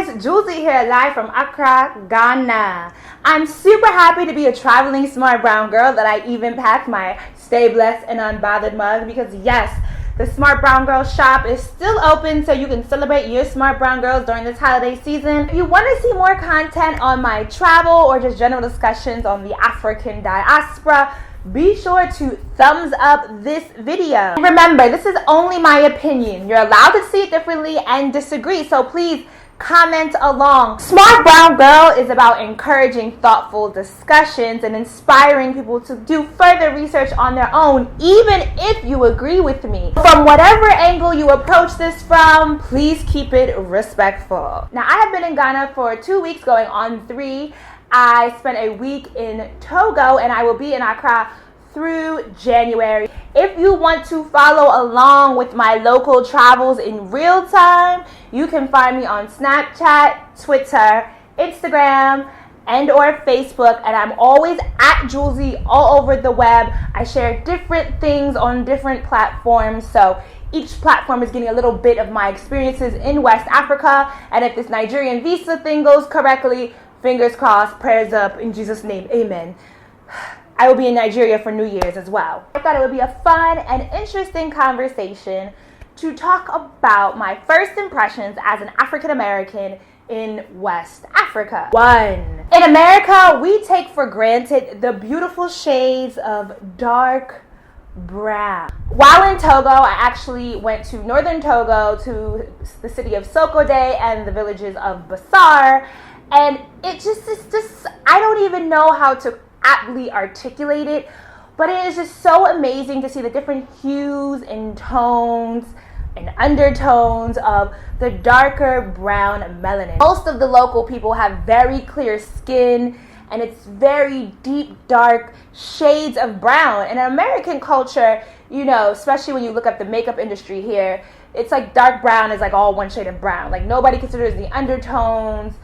guys, Jouelzy here, live from Accra, Ghana. I'm super happy to be a traveling smart brown girl that I even packed my Stay Blessed and Unbothered mug because yes, the Smart Brown Girl shop is still open so you can celebrate your Smart Brown Girls during this holiday season. If you want to see more content on my travel or just general discussions on the African diaspora, be sure to thumbs up this video. Remember, this is only my opinion. You're allowed to see it differently and disagree, so please comment along. Smart Brown Girl is about encouraging thoughtful discussions and inspiring people to do further research on their own, even if you agree with me. From whatever angle you approach this from, please keep it respectful. Now, I have been in Ghana for 2 weeks going on 3. I spent a week in Togo and I will be in Accra through January. If you want to follow along with my local travels in real time, you can find me on Snapchat, Twitter, Instagram, and or Facebook, and I'm always at Jouelzy all over the web. I share different things on different platforms, so each platform is getting a little bit of my experiences in West Africa, and if this Nigerian visa thing goes correctly, fingers crossed, prayers up, in Jesus' name, amen. I will be in Nigeria for New Year's as well. I thought it would be a fun and interesting conversation to talk about my first impressions as an African American in West Africa. 1. In America, we take for granted the beautiful shades of dark brown. While in Togo, I actually went to northern Togo, to the city of Sokode and the villages of Bassar, and it just I don't even know how to aptly articulate it, but it is just so amazing to see the different hues and tones and undertones of the darker brown melanin. Most of the local people have very clear skin, and it's very deep, dark shades of brown. And in American culture, you know, especially when you look at the makeup industry here, it's like dark brown is like all one shade of brown. Like nobody considers the undertones,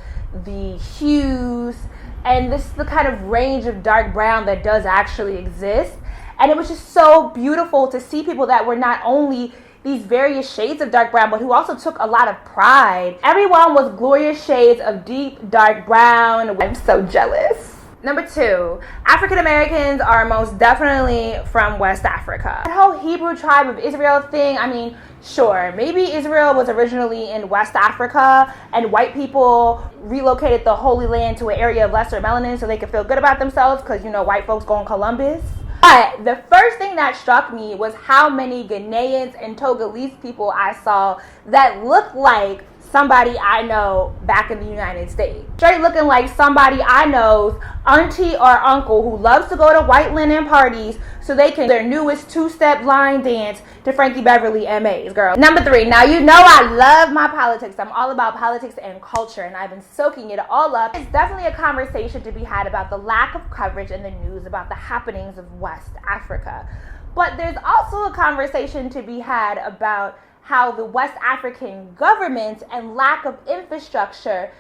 the hues, and this is the kind of range of dark brown that does actually exist. And it was just so beautiful to see people that were not only these various shades of dark brown, but who also took a lot of pride. Everyone was glorious shades of deep dark brown. I'm so jealous. Number 2, African Americans are most definitely from West Africa. That whole Hebrew tribe of Israel thing, I mean, sure, maybe Israel was originally in West Africa and white people relocated the Holy Land to an area of lesser melanin so they could feel good about themselves because, you know, white folks go on Columbus. But the first thing that struck me was how many Ghanaians and Togolese people I saw that looked like somebody I know back in the United States. Straight looking like somebody I know's auntie or uncle who loves to go to white linen parties so they can their newest 2-step line dance to Frankie Beverly MA's, girl. Number 3, now you know I love my politics. I'm all about politics and culture, and I've been soaking it all up. It's definitely a conversation to be had about the lack of coverage in the news about the happenings of West Africa. But there's also a conversation to be had about how the West African government and lack of infrastructure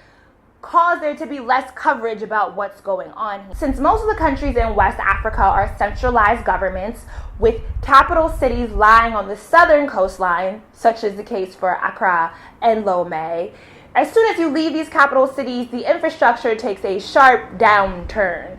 cause there to be less coverage about what's going on here. Since most of the countries in West Africa are centralized governments with capital cities lying on the southern coastline, such as the case for Accra and Lomé, as soon as you leave these capital cities, the infrastructure takes a sharp downturn.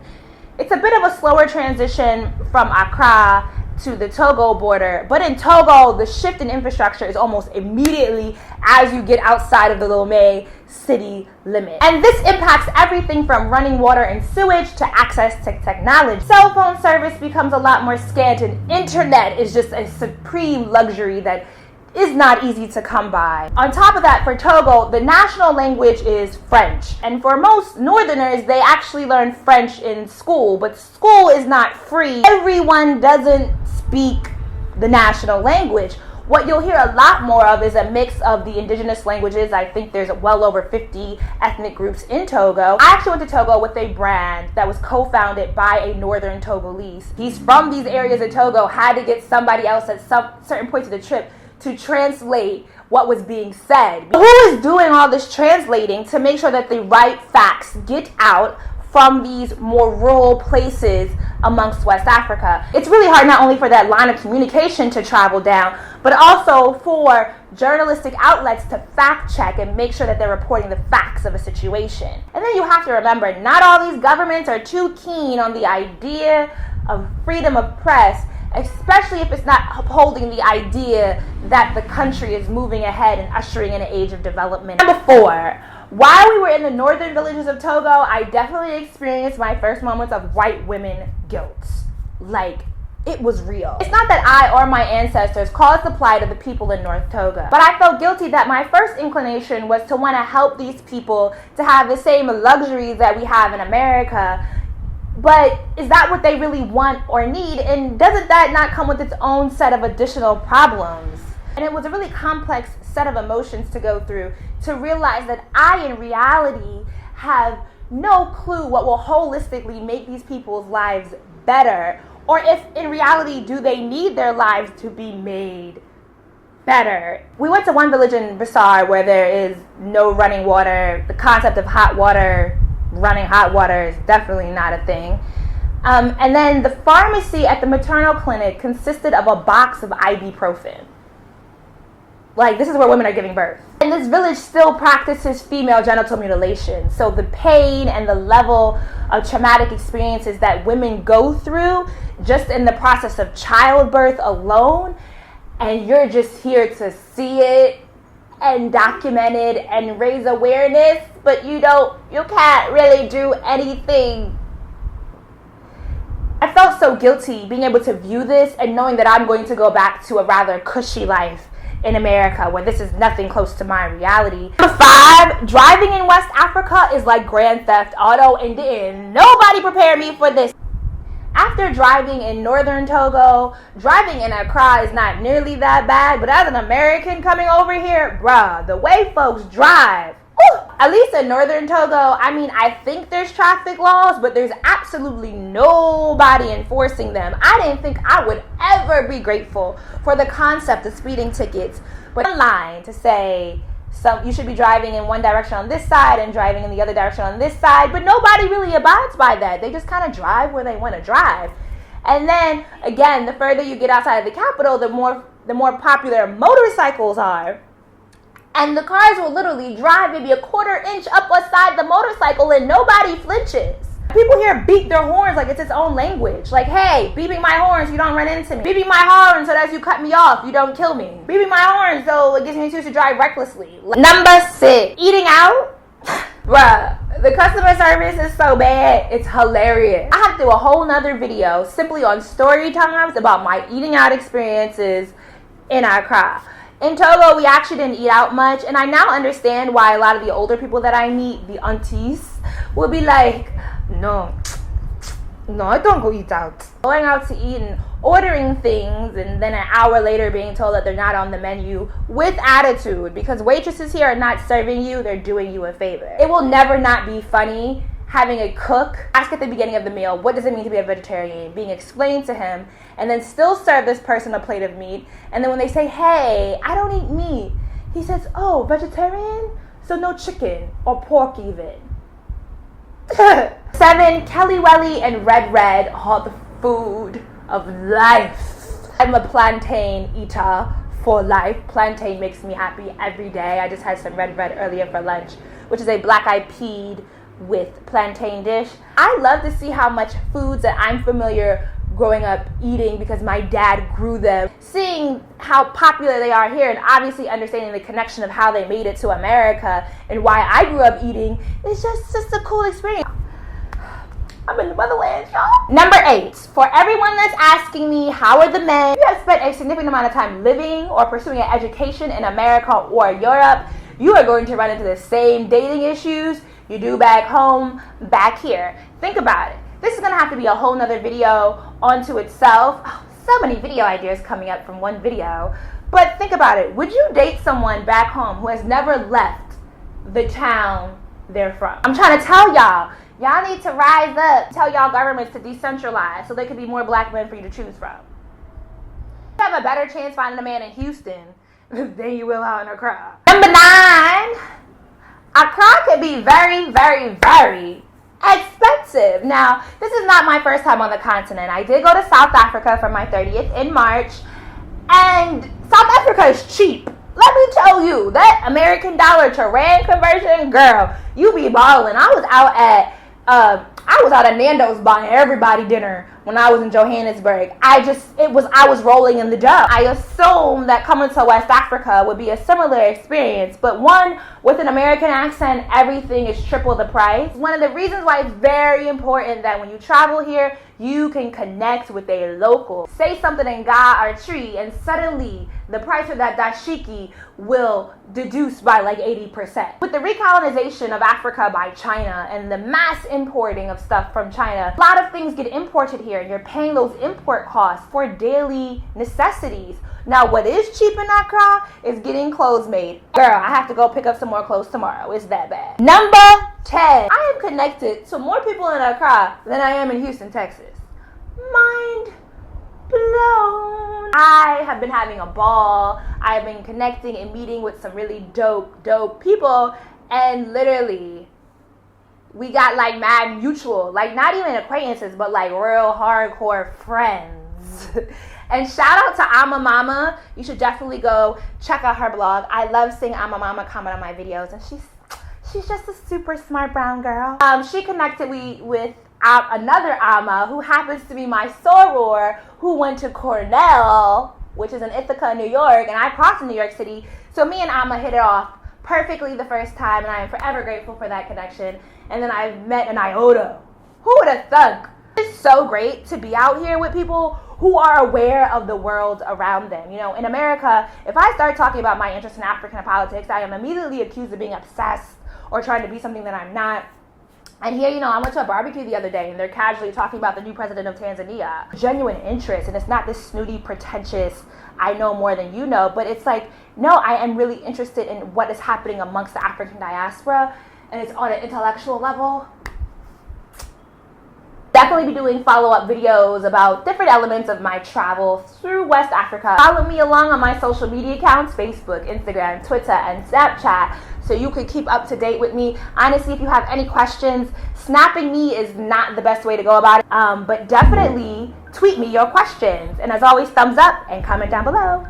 It's a bit of a slower transition from Accra to the Togo border, but in Togo, the shift in infrastructure is almost immediately as you get outside of the Lomé city limit. And this impacts everything from running water and sewage to access to technology. Cell phone service becomes a lot more scant, and internet is just a supreme luxury that is not easy to come by. On top of that, for Togo, the national language is French. And for most northerners, they actually learn French in school, but school is not free. Everyone doesn't speak the national language. What you'll hear a lot more of is a mix of the indigenous languages. I think there's well over 50 ethnic groups in Togo. I actually went to Togo with a brand that was co-founded by a northern Togolese. He's from these areas of Togo, had to get somebody else at some certain points of the trip to translate what was being said. Who is doing all this translating to make sure that the right facts get out from these more rural places amongst West Africa. It's really hard not only for that line of communication to travel down, but also for journalistic outlets to fact check and make sure that they're reporting the facts of a situation. And then you have to remember, not all these governments are too keen on the idea of freedom of press, especially if it's not upholding the idea that the country is moving ahead and ushering in an age of development. Number 4, while we were in the northern villages of Togo, I definitely experienced my first moments of white women guilt. Like, it was real. It's not that I or my ancestors caused the plight of the people in North Togo, but I felt guilty that my first inclination was to want to help these people to have the same luxuries that we have in America. But is that what they really want or need? And doesn't that not come with its own set of additional problems? And it was a really complex set of emotions to go through to realize that I, in reality, have no clue what will holistically make these people's lives better, or if in reality do they need their lives to be made better. We went to one village in Bissau where there is no running water. The concept of running hot water is definitely not a thing. And then the pharmacy at the maternal clinic consisted of a box of ibuprofen. Like, this is where women are giving birth. And this village still practices female genital mutilation. So the pain and the level of traumatic experiences that women go through just in the process of childbirth alone, and you're just here to see it and document it and raise awareness, but you can't really do anything. I felt so guilty being able to view this and knowing that I'm going to go back to a rather cushy life in America where this is nothing close to my reality. Number 5, driving in West Africa is like Grand Theft Auto, and nobody prepared me for this. After driving in northern Togo, driving in Accra is not nearly that bad, but as an American coming over here, bruh, the way folks drive, at least in northern Togo, I think there's traffic laws, but there's absolutely nobody enforcing them. I didn't think I would ever be grateful for the concept of speeding tickets, but online to say you should be driving in one direction on this side and driving in the other direction on this side, but nobody really abides by that. They just kind of drive where they want to drive. And then again, the further you get outside of the capital, the more popular motorcycles are. And the cars will literally drive maybe a quarter inch up beside the motorcycle and nobody flinches. People here beat their horns like it's its own language. Like, hey, beeping my horn so you don't run into me. Beeping my horn so that as you cut me off, you don't kill me. Beeping my horn so it gives me an excuse to drive recklessly. Number 6, eating out. Bruh, the customer service is so bad, it's hilarious. I have to do a whole nother video simply on story times about my eating out experiences in Accra. In Togo, we actually didn't eat out much, and I now understand why a lot of the older people that I meet, the aunties, will be like, no, I don't go eat out. Going out to eat and ordering things, and then an hour later being told that they're not on the menu with attitude, because waitresses here are not serving you, they're doing you a favor. It will never not be funny having a cook ask at the beginning of the meal, what does it mean to be a vegetarian? Being explained to him, and then still serve this person a plate of meat. And then when they say, hey, I don't eat meat, he says, oh, vegetarian? So no chicken or pork even. 7, Kelly Welly and Red are the food of life. I'm a plantain eater for life. Plantain makes me happy every day. I just had some red earlier for lunch, which is a black-eyed peed with plantain dish. I love to see how much foods that I'm familiar growing up eating because my dad grew them, seeing how popular they are here, and obviously understanding the connection of how they made it to America and why I grew up eating is just a cool experience. I'm in the motherland, y'all. Number 8, for everyone that's asking me, how are the men? If you have spent a significant amount of time living or pursuing an education in America or Europe, you are going to run into the same dating issues you do back home, back here. Think about it. This is going to have to be a whole nother video onto itself. Oh, so many video ideas coming up from one video. But think about it. Would you date someone back home who has never left the town they're from? I'm trying to tell y'all need to rise up. Tell y'all governments to decentralize so there could be more black men for you to choose from. You have a better chance finding a man in Houston than you will out in Accra. Number 9, Accra can be very, very, very expensive. expensive. Now, this is not my first time on the continent. I did go to South Africa for my 30th in March, and South Africa is cheap. Let me tell you, that American dollar to rand conversion, girl, you be balling. I was out at Nando's buying everybody dinner when I was in Johannesburg. I was rolling in the dough. I assumed that coming to West Africa would be a similar experience, but one with an American accent, everything is triple the price. One of the reasons why it's very important that when you travel here, you can connect with a local. Say something in Ga or Tree, and suddenly the price of that dashiki will deduce by like 80%. With the recolonization of Africa by China and the mass importing of stuff from China, a lot of things get imported here, and you're paying those import costs for daily necessities. Now, what is cheap in Accra is getting clothes made. Girl, I have to go pick up some more clothes tomorrow. It's that bad. Number 10. I am connected to more people in Accra than I am in Houston, Texas. Mind blown. I have been having a ball. I have been connecting and meeting with some really dope people. And literally, we got like mad mutual, like not even acquaintances, but like real hardcore friends. And shout out to Ama Mama. You should definitely go check out her blog. I love seeing Ama Mama comment on my videos, and she's just a super smart brown girl. She connected me with another Ama who happens to be my soror who went to Cornell, which is in Ithaca, New York, and I crossed in New York City. So me and Ama hit it off perfectly the first time, and I am forever grateful for that connection. And then I met an iota. Who would have thunk? It's so great to be out here with people who are aware of the world around them. You know, in America, if I start talking about my interest in African politics, I am immediately accused of being obsessed or trying to be something that I'm not. And here, you know, I went to a barbecue the other day, and they're casually talking about the new president of Tanzania. Genuine interest, and it's not this snooty, pretentious, I know more than you know, but it's like, no, I am really interested in what is happening amongst the African diaspora, and it's on an intellectual level. Definitely be doing follow-up videos about different elements of my travel through West Africa. Follow me along on my social media accounts, Facebook, Instagram, Twitter, and Snapchat, so you can keep up to date with me. Honestly, if you have any questions, snapping me is not the best way to go about it, but definitely tweet me your questions. And as always, thumbs up and comment down below.